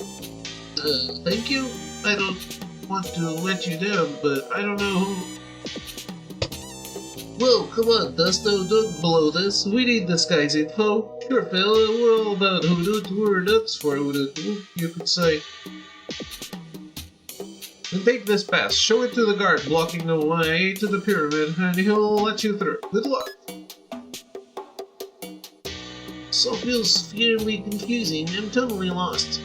Thank you? I don't want to let you down, but I don't know who... Whoa, come on, Dusto, don't blow this. We need this guy's info. Sure, fella, we're all about Unut. We're nuts for Unut, you could say. And take this pass, show it to the guard blocking the way to the pyramid, and he'll let you through. Good luck! So feels fairly confusing. I'm totally lost.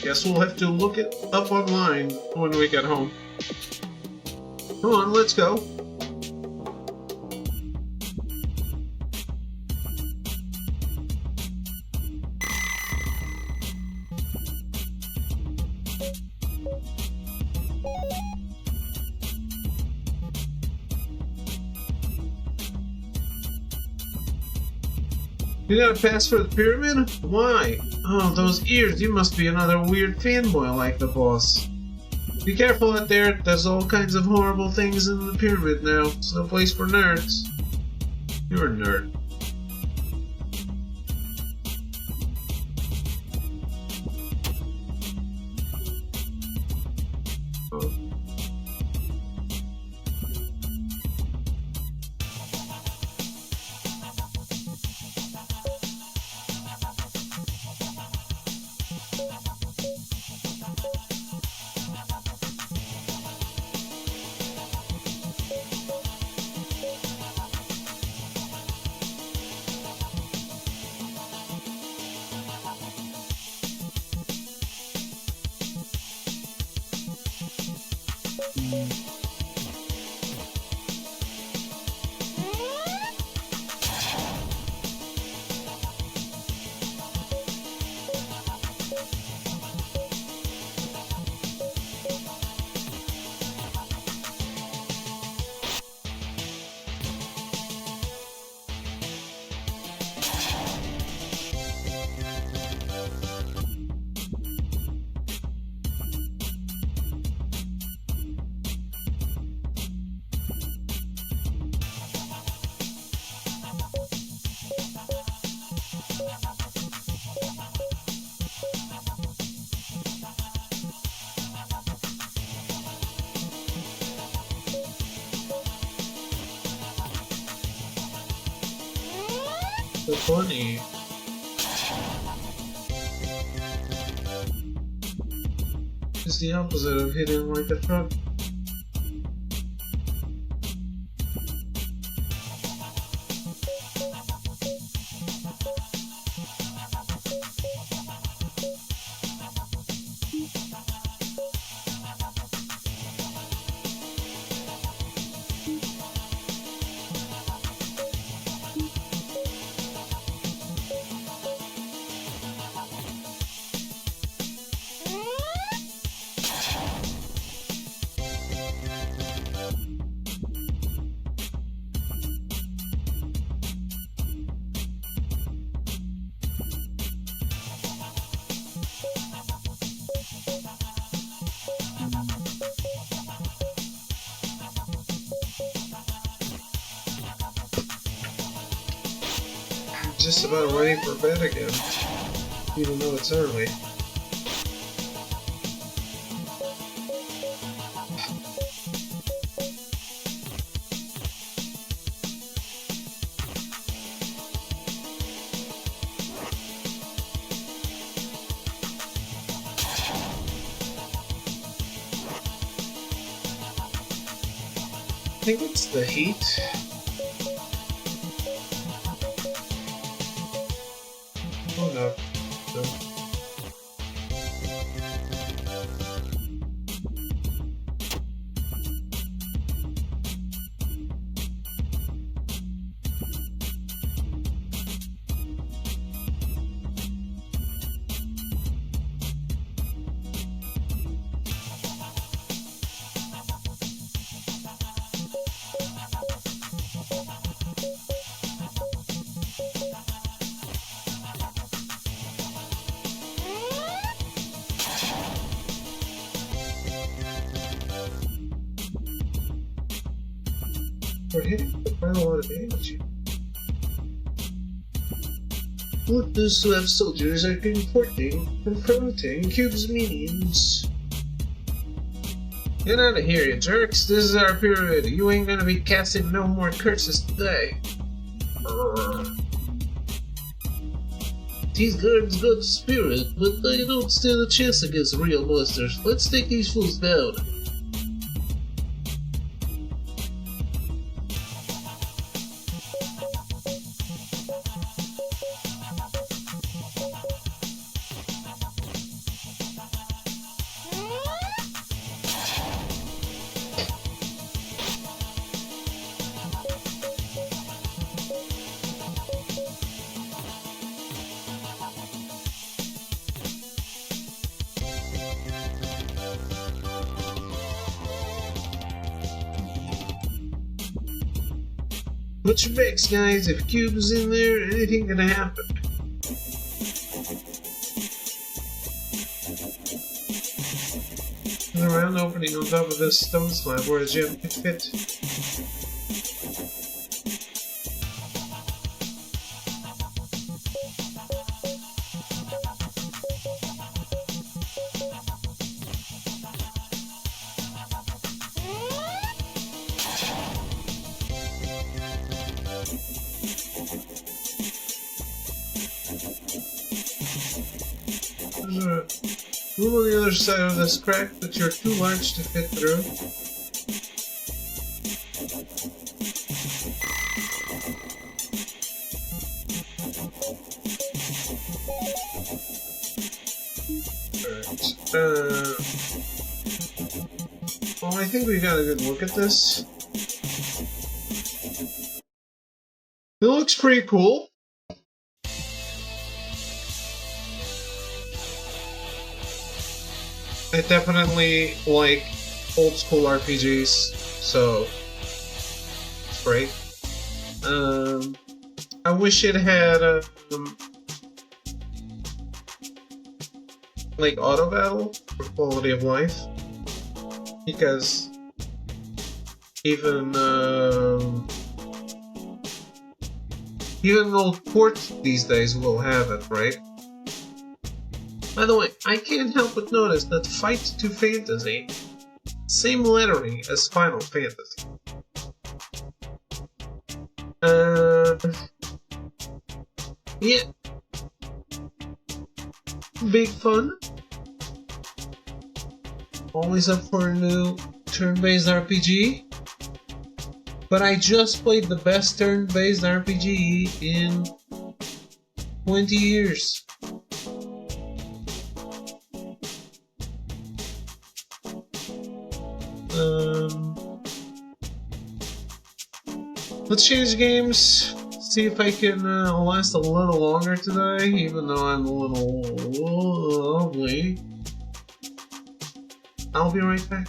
Guess we'll have to look it up online when we get home. Come on, let's go. You got a pass for the pyramid? Why? Oh, those ears, you must be another weird fanboy like the boss. Be careful out there, there's all kinds of horrible things in the pyramid now. It's no place for nerds. You're a nerd. Oh. So funny. is the opposite of hitting like a truck. Just about ready for bed again, even though it's early. I think it's the heat. Oh no. We're hitting quite a lot of damage. Look, those Swift soldiers are confronting Cube's minions. Get out of here, you jerks. This is our period. You ain't gonna be casting no more curses today. These guards got spirit, but they don't stand a chance against real monsters. Let's take these fools down. Put your backs, guys. If Cube is in there, anything can happen. There's a round opening on top of this stone slab where a gem could fit. There's a room on the other side of this crack, but you're too large to fit through. Alright, well, I think we got a good look at this. It looks pretty cool. I definitely like old school RPGs, so it's great. I wish it had like auto battle for quality of life, because even old ports these days will have it, right? By the way, I can't help but notice that Fighto Fantasy, same lettering as Final Fantasy. Yeah. Big fun. Always up for a new turn-based RPG. But I just played the best turn-based RPG in 20 years. Let's change games. See if I can last a little longer today, even though I'm a little ugly. I'll be right back.